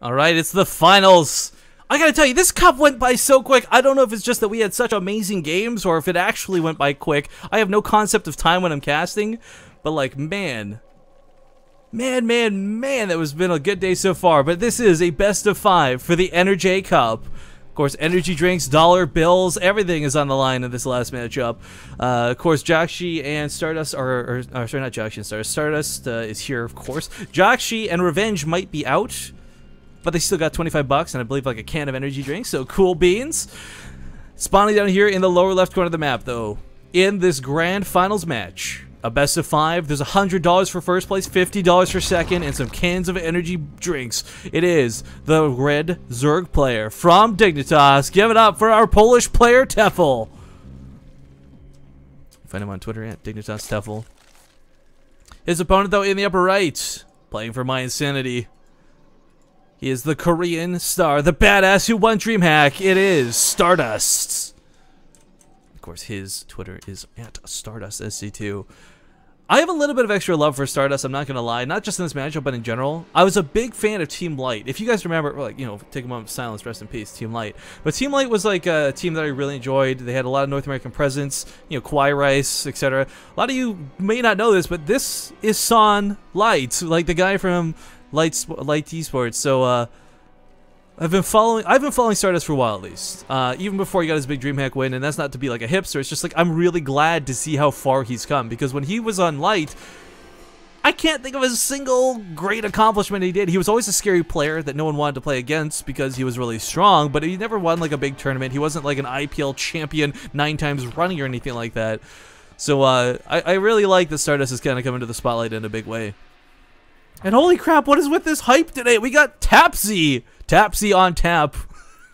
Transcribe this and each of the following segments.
Alright, it's the finals. I gotta tell you, this cup went by so quick. I don't know if it's just that we had such amazing games or if it actually went by quick. I have no concept of time when I'm casting, but like, man, that has been a good day so far. But this is a best of 5 for the EnerJ Cup. Of course, energy drinks, dollar bills, everything is on the line in this last matchup. Of course, Jakshi and Stardust sorry, not Jakshi and Stardust. Stardust is here, of course. Jakshi and Revenge might be out, but they still got 25 bucks and I believe like a can of energy drinks, so cool beans. Spawning down here in the lower left corner of the map, though, in this grand finals match. A best of 5. There's $100 for first place, $50 for second, and some cans of energy drinks. It is the red Zerg player from Dignitas. Give it up for our Polish player, Tefel. Find him on Twitter at Dignitas Tefel. His opponent, though, in the upper right, playing for My Insanity. He is the Korean star, the badass who won DreamHack. It is Stardust. Of course, his Twitter is at StardustSC2. I have a little bit of extra love for Stardust, I'm not going to lie. Not just in this matchup, but in general. I was a big fan of Team Light. If you guys remember, like, you know, take a moment of silence, rest in peace, Team Light. But Team Light was like a team that I really enjoyed. They had a lot of North American presence, you know, Kwai Rice, etc. A lot of you may not know this, but this is Son Light, like the guy from Light Esports. So, I've been following Stardust for a while, at least. Even before he got his big DreamHack win, and that's not to be like a hipster. It's just like I'm really glad to see how far he's come, because when he was on Light, I can't think of a single great accomplishment he did. He was always a scary player that no one wanted to play against because he was really strong, but he never won like a big tournament. He wasn't like an IPL champion 9 times running or anything like that. So I really like that Stardust is kind of coming to the spotlight in a big way. And holy crap, what is with this hype today? We got Tapsy! Tapsy on tap.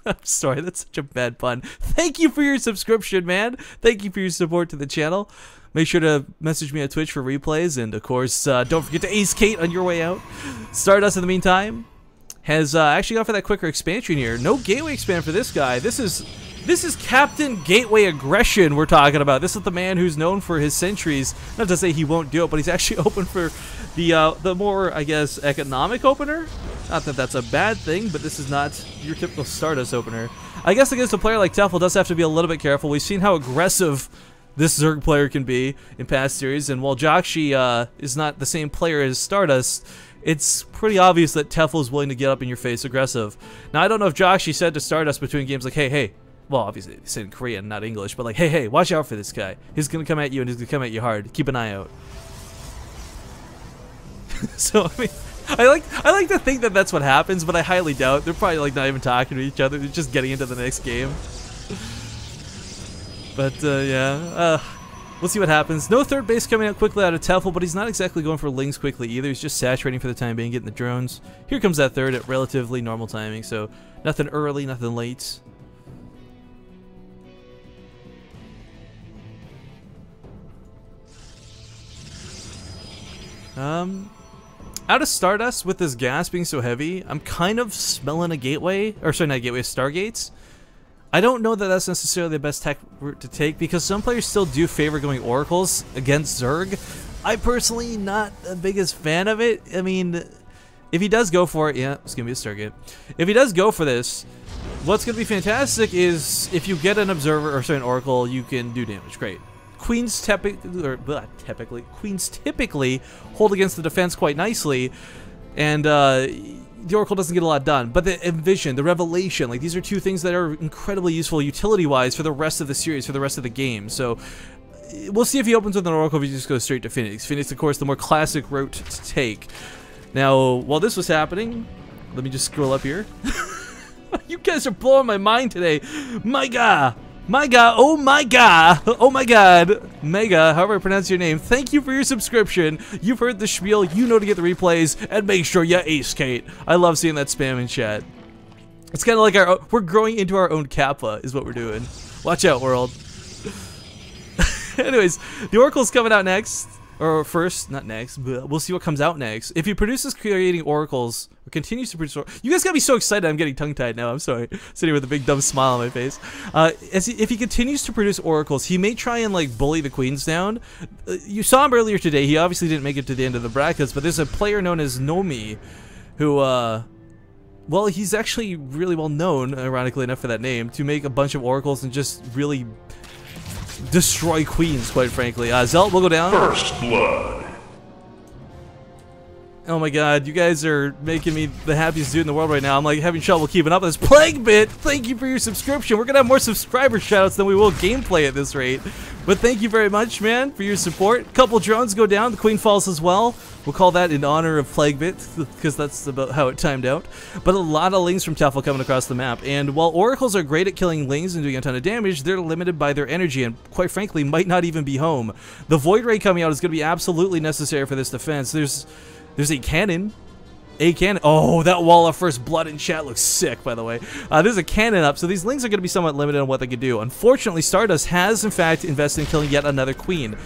I'm sorry, that's such a bad pun. Thank you for your subscription, man. Thank you for your support to the channel. Make sure to message me on Twitch for replays. And, of course, don't forget to ace Kate on your way out. Stardust, in the meantime, has actually gone for that quicker expansion here. No gateway expand for this guy. This is Captain Gateway Aggression we're talking about. This is the man who's known for his sentries. Not to say he won't do it, but he's actually open for the more, I guess, economic opener. Not that that's a bad thing, but this is not your typical Stardust opener. I guess against a player like Tefel does have to be a little bit careful. We've seen how aggressive this Zerg player can be in past series, and while Jakshi is not the same player as Stardust, it's pretty obvious that Tefel is willing to get up in your face aggressive. Now, I don't know if Jakshi said to Stardust between games like, hey, well, obviously he said in Korean, not English, but like, hey, watch out for this guy. He's gonna come at you, and he's gonna come at you hard. Keep an eye out. So, I mean, I like to think that that's what happens, but I highly doubt. They're probably like not even talking to each other. They're just getting into the next game. But yeah, we'll see what happens. No third base coming out quickly out of Tefel, but he's not exactly going for Lings quickly either. He's just saturating for the time being, getting the drones. Here comes that third at relatively normal timing, so nothing early, nothing late. Out of Stardust, with this gas being so heavy, I'm kind of smelling a gateway, or sorry, not gateway, Stargates. I don't know that that's necessarily the best tech route to take, because some players still do favor going Oracles against Zerg. I personally not the biggest fan of it. I mean, if he does go for it, yeah, it's gonna be a Stargate. If he does go for this, what's gonna be fantastic is if you get an Observer, or sorry, an Oracle, you can do damage. Great. Queens typically hold against the defense quite nicely, and the Oracle doesn't get a lot done. But the Envision, the Revelation, like these are two things that are incredibly useful utility-wise for the rest of the series, for the rest of the game. So we'll see if he opens with an Oracle, if he just goes straight to Phoenix. Phoenix, of course, the more classic route to take. Now, while this was happening, let me just scroll up here. You guys are blowing my mind today. My God. Oh my god, Mega, however I pronounce your name, thank you for your subscription. You've heard the spiel, you know to get the replays, and make sure you ace Kate. I love seeing that spam in chat. It's kind of like we're growing into our own Kappa, is what we're doing. Watch out, world. Anyways, the Oracle's coming out next. Or first, not next, but we'll see what comes out next. If he produces creating oracles, or continues to produce you guys gotta be so excited, I'm getting tongue-tied now, I'm sorry. Sitting with a big dumb smile on my face. If he continues to produce oracles, he may try and like bully the queens down. You saw him earlier today, he obviously didn't make it to the end of the brackets, but there's a player known as Nomi, who well, he's actually really well known, ironically enough, for that name, to make a bunch of oracles and just really destroy queens, quite frankly. Zelt will go down. First blood. Oh my god, you guys are making me the happiest dude in the world right now. I'm like having trouble keeping up with this. Plague Bit, thank you for your subscription. We're gonna have more subscriber shoutouts than we will gameplay at this rate. But thank you very much, man, for your support. Couple drones go down, the queen falls as well. We'll call that in honor of Plague Bit, because that's about how it timed out. But a lot of lings from Tefel coming across the map. And while oracles are great at killing lings and doing a ton of damage, they're limited by their energy and, quite frankly, might not even be home. The Void Ray coming out is going to be absolutely necessary for this defense. There's a cannon. Oh, that wall of first blood in chat looks sick, by the way. There's a cannon up, so these lings are going to be somewhat limited on what they can do. Unfortunately, Stardust has, in fact, invested in killing yet another queen.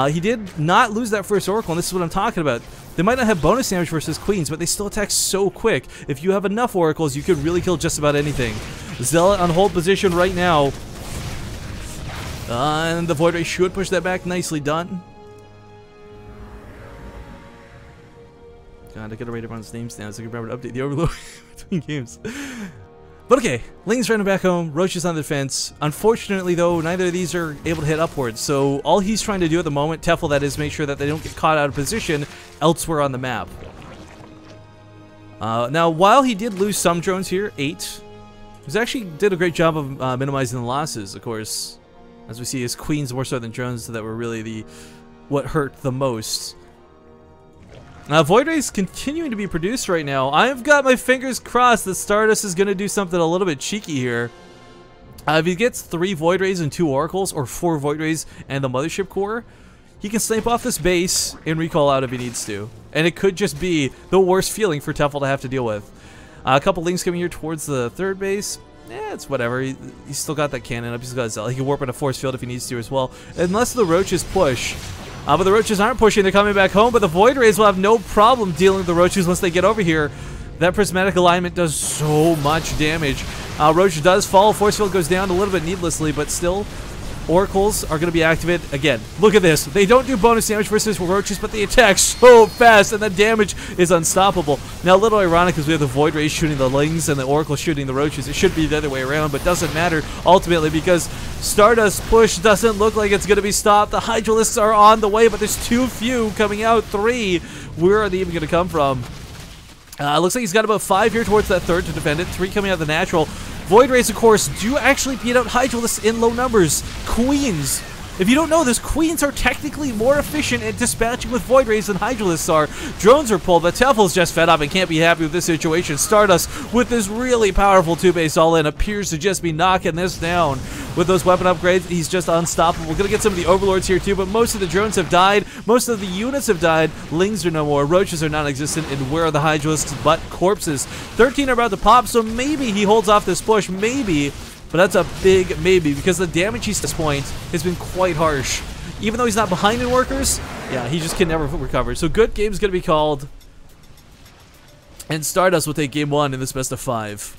He did not lose that first oracle, and this is what I'm talking about. They might not have bonus damage versus queens, but they still attack so quick. If you have enough oracles, you could really kill just about anything. Zealot on hold position right now. And the Void Ray should push that back. Nicely done. God, I gotta write everyone's names down so I can remember to update the overload between games. But okay, Ling's running back home, Roach is on the defense. Unfortunately, though, neither of these are able to hit upwards, so all he's trying to do at the moment, Tefel that is, make sure that they don't get caught out of position elsewhere on the map. Now, while he did lose some drones here, 8, he actually did a great job of minimizing the losses, of course. As we see, his queens more so than drones that were really what hurt the most. Void Ray's continuing to be produced right now. I've got my fingers crossed that Stardust is going to do something a little bit cheeky here. If he gets 3 Void Rays and 2 Oracles, or 4 Void Rays and the Mothership Core, he can snipe off this base and recall out if he needs to. And it could just be the worst feeling for Tefel to have to deal with. A couple links coming here towards the 3rd base. It's whatever. He's still got that cannon up. He's got Zealot. He can warp in a force field if he needs to as well. Unless the Roaches push. But the Roaches aren't pushing, they're coming back home, but the Void Rays will have no problem dealing with the Roaches once they get over here. That prismatic alignment does so much damage. Roach does fall, force field goes down a little bit needlessly, but still, Oracles are going to be activated. Again, look at this. They don't do bonus damage versus Roaches, but they attack so fast, and the damage is unstoppable. Now, a little ironic because we have the Void Rays shooting the Lings and the Oracle shooting the Roaches. It should be the other way around, but doesn't matter ultimately because Stardust push doesn't look like it's going to be stopped. The Hydralisks are on the way, but there's too few coming out. 3. Where are they even going to come from? Looks like he's got about 5 here towards that 3rd to defend it. 3 coming out of the natural. Void Rays, of course, do actually beat out Hydralisks in low numbers. Queens. If you don't know this, Queens are technically more efficient at dispatching with Void Rays than Hydralisks are. Drones are pulled, but Tefel's just fed up and can't be happy with this situation. Stardust, with this really powerful 2-base all-in, appears to just be knocking this down. With those weapon upgrades, he's just unstoppable. We're going to get some of the Overlords here too, but most of the drones have died. Most of the units have died. Lings are no more. Roaches are non-existent. And where are the Hydralisks but corpses? 13 are about to pop, so maybe he holds off this push. Maybe. But that's a big maybe because the damage he's at this point has been quite harsh. Even though he's not behind in workers, yeah, he just can never recover. So good game's going to be called. And Stardust will take game 1 in this best of 5.